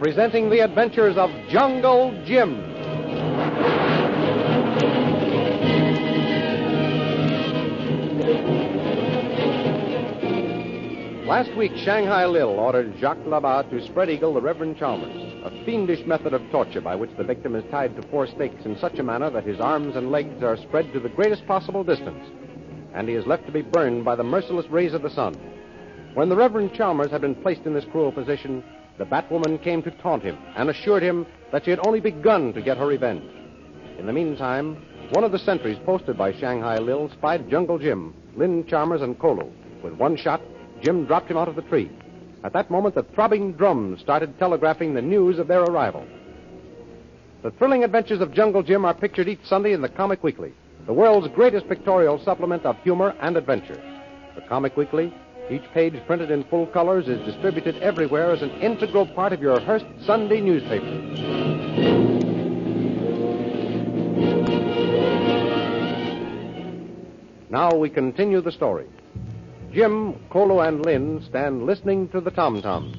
presenting the adventures of Jungle Jim. Last week, Shanghai Lil ordered Jacques Labat to spread eagle the Reverend Chalmers, a fiendish method of torture by which the victim is tied to 4 stakes in such a manner that his arms and legs are spread to the greatest possible distance, and he is left to be burned by the merciless rays of the sun. When the Reverend Chalmers had been placed in this cruel position, the Batwoman came to taunt him and assured him that she had only begun to get her revenge. In the meantime, one of the sentries posted by Shanghai Lil spied Jungle Jim, Lin Chalmers, and Kolu. With one shot, Jim dropped him out of the tree. At that moment, the throbbing drums started telegraphing the news of their arrival. The thrilling adventures of Jungle Jim are pictured each Sunday in the Comic Weekly, the world's greatest pictorial supplement of humor and adventure. The Comic Weekly, each page printed in full colors, is distributed everywhere as an integral part of your Hearst Sunday newspaper. Now we continue the story. Jim, Kolu, and Lin stand listening to the tom-toms.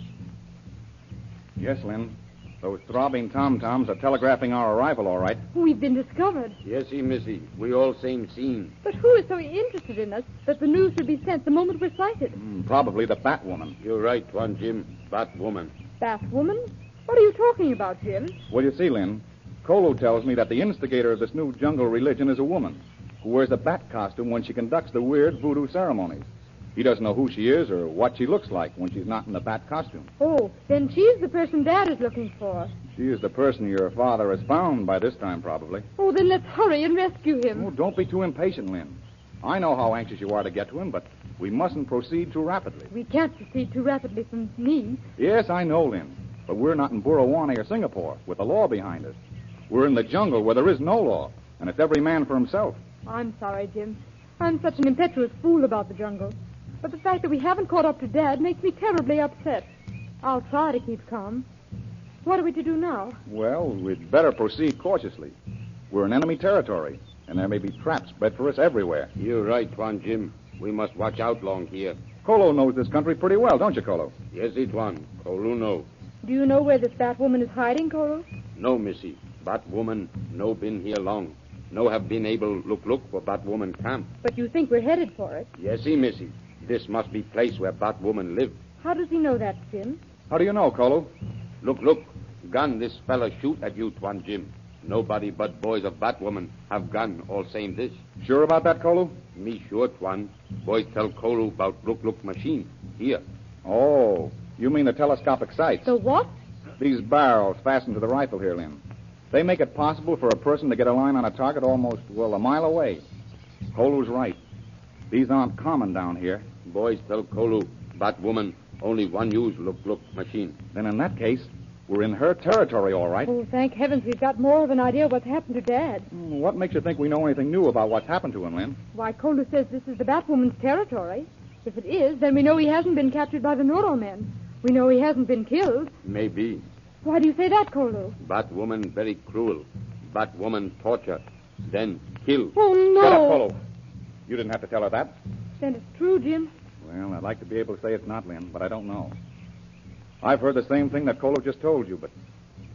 Yes, Lin. Those throbbing tom-toms are telegraphing our arrival, all right. We've been discovered. Yes, Missy. We all same scene. But who is so interested in us that the news should be sent the moment we're sighted? Probably the Batwoman. You're right, Tuan Jim. Batwoman. Batwoman? What are you talking about, Jim? Well, you see, Lin, Kolu tells me that the instigator of this new jungle religion is a woman who wears a bat costume when she conducts the weird voodoo ceremonies. He doesn't know who she is or what she looks like when she's not in the bat costume. Oh, then she's the person Dad is looking for. She is the person your father has found by this time, probably. Oh, then let's hurry and rescue him. Oh, don't be too impatient, Lin. I know how anxious you are to get to him, but we mustn't proceed too rapidly. We can't proceed too rapidly from me. Yes, I know, Lin. But we're not in Burrawane or Singapore with the law behind us. We're in the jungle where there is no law, and it's every man for himself. I'm sorry, Jim. I'm such an impetuous fool about the jungle. But the fact that we haven't caught up to Dad makes me terribly upset. I'll try to keep calm. What are we to do now? Well, we'd better proceed cautiously. We're in enemy territory, and there may be traps spread for us everywhere. You're right, Tuan Jim. We must watch out long here. Kolu knows this country pretty well, don't you, Kolu? Yes, Tuan. Kolu know. Do you know where this Batwoman is hiding, Kolu? No, Missy. Batwoman no been here long. No have been able look for Batwoman camp. But you think we're headed for it? Yes, Missy. This must be place where Batwoman live. How does he know that, Jim? How do you know, Kolu? Look. Gun this fella shoot at you, Tuan Jim. Nobody but boys of Batwoman have gun all same this. Sure about that, Kolu? Me sure, Tuan. Boys tell Kolu about look machine. Here. Oh, you mean the telescopic sights? The what? These barrels fastened to the rifle here, Lin. They make it possible for a person to get a line on a target almost, a mile away. Kolu's right. These aren't common down here. Boys tell Kolu, Batwoman, only one use look machine. Then in that case, we're in her territory, all right. Oh, thank heavens we've got more of an idea of what's happened to Dad. What makes you think we know anything new about what's happened to him, Lin? Why, Kolu says this is the Batwoman's territory. If it is, then we know he hasn't been captured by the Noro men. We know he hasn't been killed. Maybe. Why do you say that, Kolu? Batwoman very cruel. Batwoman torture. Then kill. Oh, no. Shut up, Kolu. You didn't have to tell her that. Then it's true, Jim. Well, I'd like to be able to say it's not, Lin, but I don't know. I've heard the same thing that Kolu just told you, but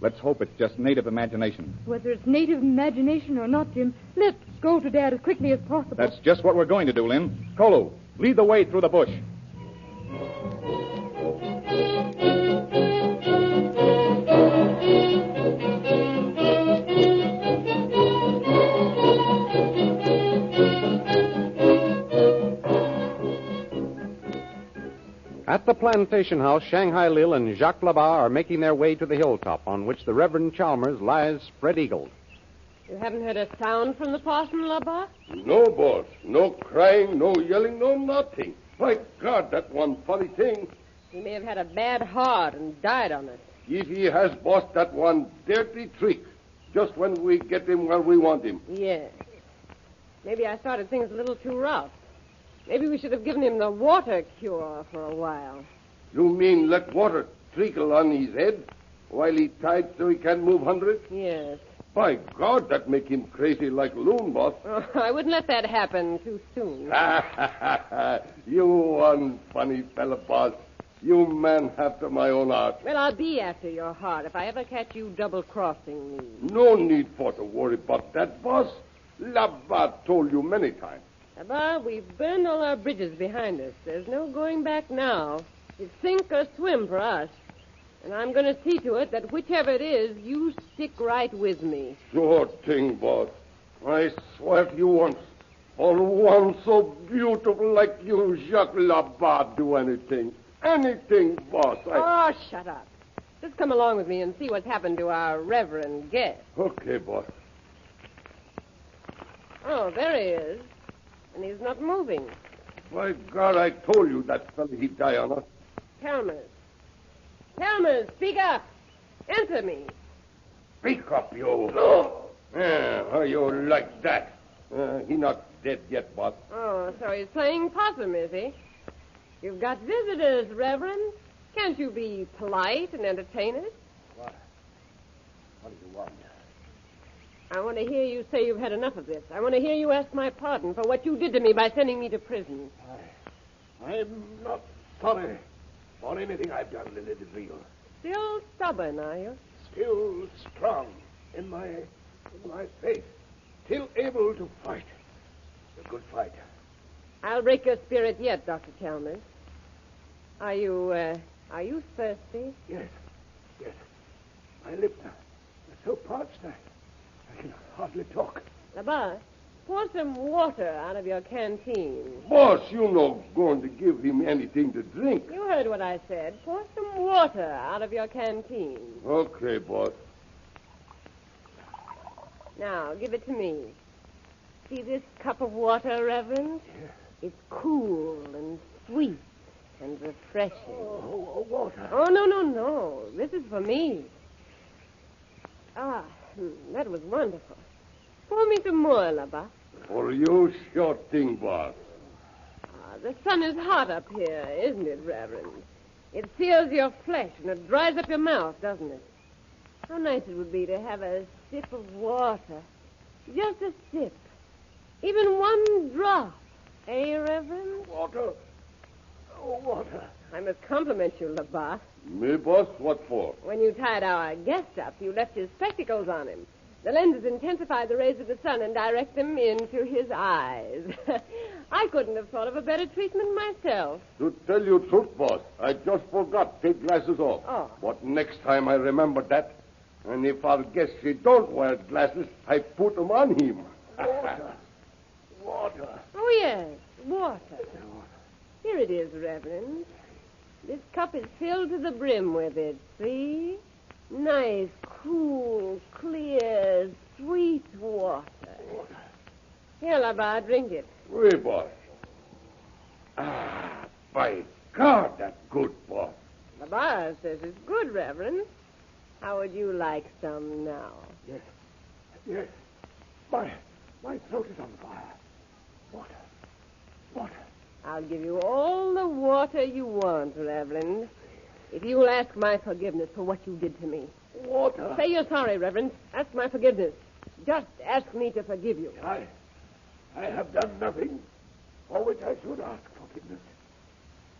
let's hope it's just native imagination. Whether it's native imagination or not, Jim, let's go to Dad as quickly as possible. That's just what we're going to do, Lin. Kolu, lead the way through the bush. At the plantation house, Shanghai Lil and Jacques Labat are making their way to the hilltop on which the Reverend Chalmers lies spread-eagled. You haven't heard a sound from the parson, Labat? No, boss. No crying, no yelling, no nothing. My God, that one funny thing. He may have had a bad heart and died on it. If he has, boss, that one dirty trick. Just when we get him where we want him. Yes. Maybe I started things a little too rough. Maybe we should have given him the water cure for a while. You mean let water trickle on his head while he tied so he can't move 100? Yes. By God, that make him crazy like a loon, boss. Oh, I wouldn't let that happen too soon. You one funny fella, boss. You man after my own heart. Well, I'll be after your heart if I ever catch you double-crossing me. No need for to worry about that, boss. Labat told you many times. Abba, we've burned all our bridges behind us. There's no going back now. It's sink or swim for us. And I'm going to see to it that whichever it is, you stick right with me. Sure thing, boss. I swear to you once, on one so beautiful like you, Jacques Labat, do anything. Anything, boss. Oh, shut up. Just come along with me and see what's happened to our reverend guest. Okay, boss. Oh, there he is. And he's not moving. By God, I told you that fellow he'd die on us. Chalmers, speak up. Answer me. Speak up, you. No. Yeah, how you like that? He not dead yet, boss. Oh, so he's playing possum, is he? You've got visitors, Reverend. Can't you be polite and entertain us? What do you want? I want to hear you say you've had enough of this. I want to hear you ask my pardon for what you did to me by sending me to prison. I'm not sorry for anything I've done, Lily DeVille. Still stubborn, are you? Still strong in my faith. Still able to fight. A good fight. I'll break your spirit yet, Dr. Chalmers. Are you thirsty? Yes. My lips are so parched I can hardly talk. Labar, pour some water out of your canteen. Boss, you're not going to give him anything to drink. You heard what I said. Pour some water out of your canteen. Okay, boss. Now, give it to me. See this cup of water, Reverend? Yeah. It's cool and sweet and refreshing. Oh, water. Oh, no. This is for me. That was wonderful. Pour me some more, Labar. For you, sure thing, boss. The sun is hot up here, isn't it, Reverend? It sears your flesh and it dries up your mouth, doesn't it? How nice it would be to have a sip of water. Just a sip. Even one drop. Eh, Reverend? Water. Oh, water. I must compliment you, Labar. Me, boss? What for? When you tied our guest up, you left his spectacles on him. The lenses intensify the rays of the sun and direct them into his eyes. I couldn't have thought of a better treatment myself. To tell you the truth, boss, I just forgot to take glasses off. Oh. But next time I remember that. And if our guest he don't wear glasses, I put them on him. Water. Oh, yes, water. Here it is, Reverend. This cup is filled to the brim with it, see? Nice, cool, clear, sweet water. Here, Labar, drink it. Oui, boss. By God, that's good, boss. Labar says it's good, Reverend. How would you like some now? Yes. My throat is on fire. Water. I'll give you all the water you want, Reverend, if you'll ask my forgiveness for what you did to me. Water. Say you're sorry, Reverend. Ask my forgiveness. Just ask me to forgive you. I have done nothing for which I should ask forgiveness.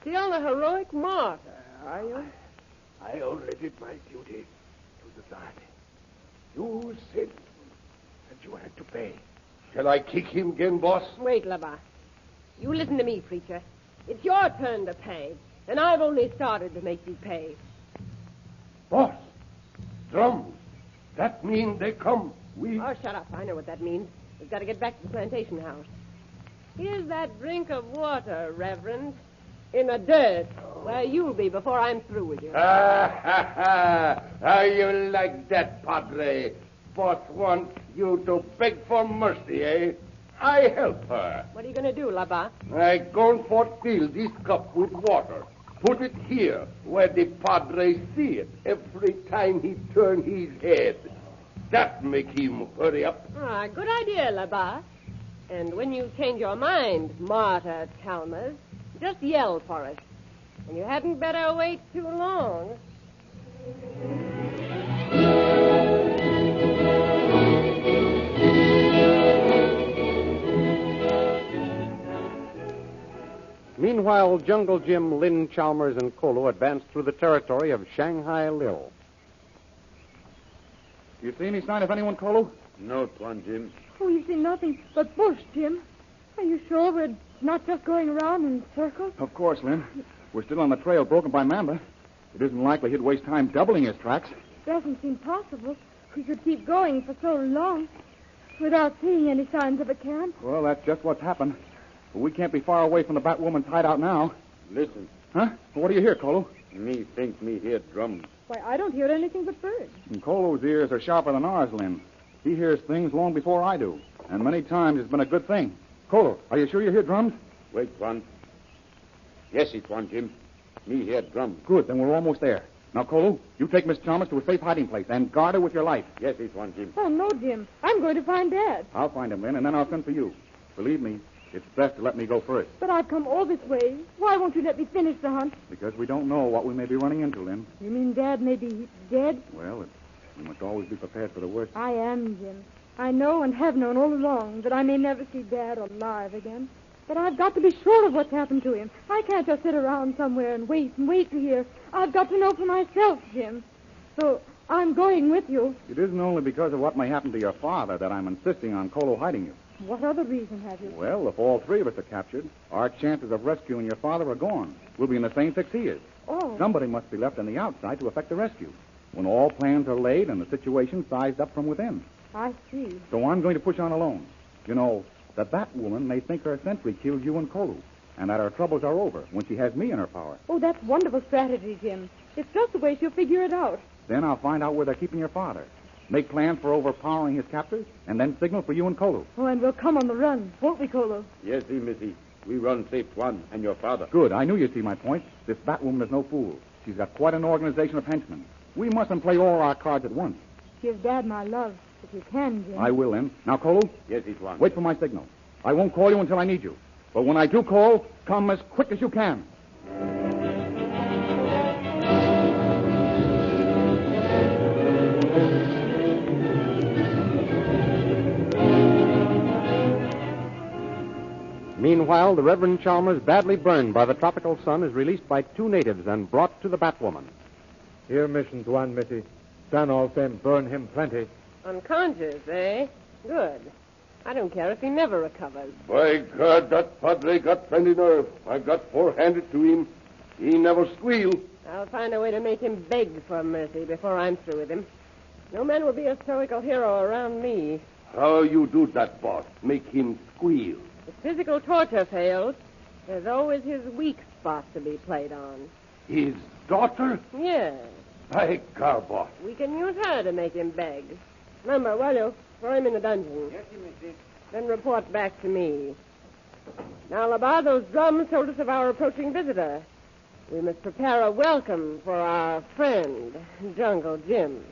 Still a heroic martyr, are you? I only did my duty to society. You sinned, and you had to pay. Shall I kick him again, boss? Wait, Labar. You listen to me, preacher. It's your turn to pay, and I've only started to make you pay. Boss, drums. That means they come. Oh, shut up. I know what that means. We've got to get back to the plantation house. Here's that drink of water, Reverend. In the dirt, where you'll be before I'm through with you. How you like that, Padre? Boss wants you to beg for mercy, eh? I help her. What are you going to do, Labar? I going for fill this cup with water. Put it here, where the Padre see it every time he turn his head. That make him hurry up. Good idea, Labar. And when you change your mind, Martyr Chalmers, just yell for us. And you hadn't better wait too long. Meanwhile, Jungle Jim, Lin Chalmers, and Kolu advanced through the territory of Shanghai Lil. You see any sign of anyone, Kolu? No, Tuan Jim. Oh, you see nothing but bush, Jim. Are you sure we're not just going around in circles? Of course, Lynn. We're still on the trail broken by Mamba. It isn't likely he'd waste time doubling his tracks. Doesn't seem possible. We could keep going for so long without seeing any signs of a camp. Well, that's just what's happened. But we can't be far away from the Batwoman's hideout now. Listen. Huh? Well, what do you hear, Kolu? Me think me hear drums. Why, I don't hear anything but birds. And Kolu's ears are sharper than ours, Lynn. He hears things long before I do. And many times it's been a good thing. Kolu, are you sure you hear drums? Wait, Tuan. Yes, Tuan Jim. Me hear drums. Good, then we're almost there. Now, Kolu, you take Miss Chalmers to a safe hiding place and guard her with your life. Yes, Tuan Jim. Oh, no, Jim. I'm going to find Dad. I'll find him, Lynn, and then I'll send for you. Believe me, it's best to let me go first. But I've come all this way. Why won't you let me finish the hunt? Because we don't know what we may be running into, Lynn. You mean Dad may be dead? Well, we must always be prepared for the worst. I am, Jim. I know and have known all along that I may never see Dad alive again. But I've got to be sure of what's happened to him. I can't just sit around somewhere and wait to hear. I've got to know for myself, Jim. So I'm going with you. It isn't only because of what may happen to your father that I'm insisting on Kolu hiding you. What other reason have you? Well, if all three of us are captured, our chances of rescuing your father are gone. We'll be in the same fix he is. Oh. Somebody must be left on the outside to effect the rescue, when all plans are laid and the situation sized up from within. I see. So I'm going to push on alone. You know, the Batwoman may think her sentry killed you and Kolu, and that our troubles are over when she has me in her power. Oh, that's wonderful strategy, Jim. It's just the way she'll figure it out. Then I'll find out where they're keeping your father, make plans for overpowering his captors, and then signal for you and Kolu. Oh, and we'll come on the run, won't we, Kolu? Yes, Missy. We run safe, Tuan, and your father. Good. I knew you'd see my point. This Batwoman is no fool. She's got quite an organization of henchmen. We mustn't play all our cards at once. Give Dad my love, if you can, Jim. I will, Lynn. Now, Kolu? Yes, Tuan. Wait for my signal. I won't call you until I need you. But when I do call, come as quick as you can. Meanwhile, the Reverend Chalmers, badly burned by the tropical sun, is released by two natives and brought to the Batwoman. Here, mission to one, Missy. Sun all same, burn him plenty. Unconscious, eh? Good. I don't care if he never recovers. By God, that Padre got plenty nerve. I got four-handed to him. He never squealed. I'll find a way to make him beg for mercy before I'm through with him. No man will be a stoical hero around me. How you do that, boss? Make him squeal. If physical torture fails, there's always his weak spot to be played on. His daughter? Yes. By God, boss. We can use her to make him beg. Remember, will you? Throw him in the dungeon. Yes, Missy. Then report back to me. Now, Labar, those drums told us of our approaching visitor. We must prepare a welcome for our friend, Jungle Jim.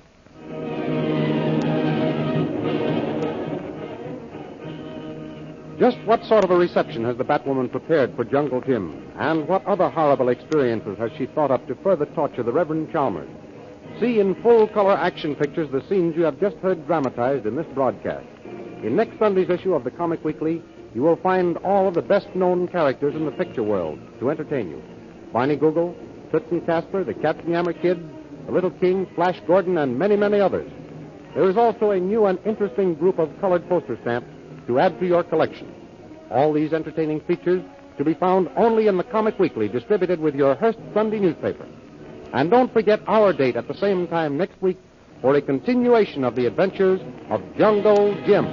Just what sort of a reception has the Batwoman prepared for Jungle Jim? And what other horrible experiences has she thought up to further torture the Reverend Chalmers? See in full-color action pictures the scenes you have just heard dramatized in this broadcast. In next Sunday's issue of the Comic Weekly, you will find all of the best-known characters in the picture world to entertain you. Barney Google, Toots and Casper, the Katzenjammer Kid, the Little King, Flash Gordon, and many, many others. There is also a new and interesting group of colored poster stamps to add to your collection. All these entertaining features to be found only in the Comic Weekly, distributed with your Hearst Sunday newspaper. And don't forget our date at the same time next week for a continuation of the adventures of Jungle Jim.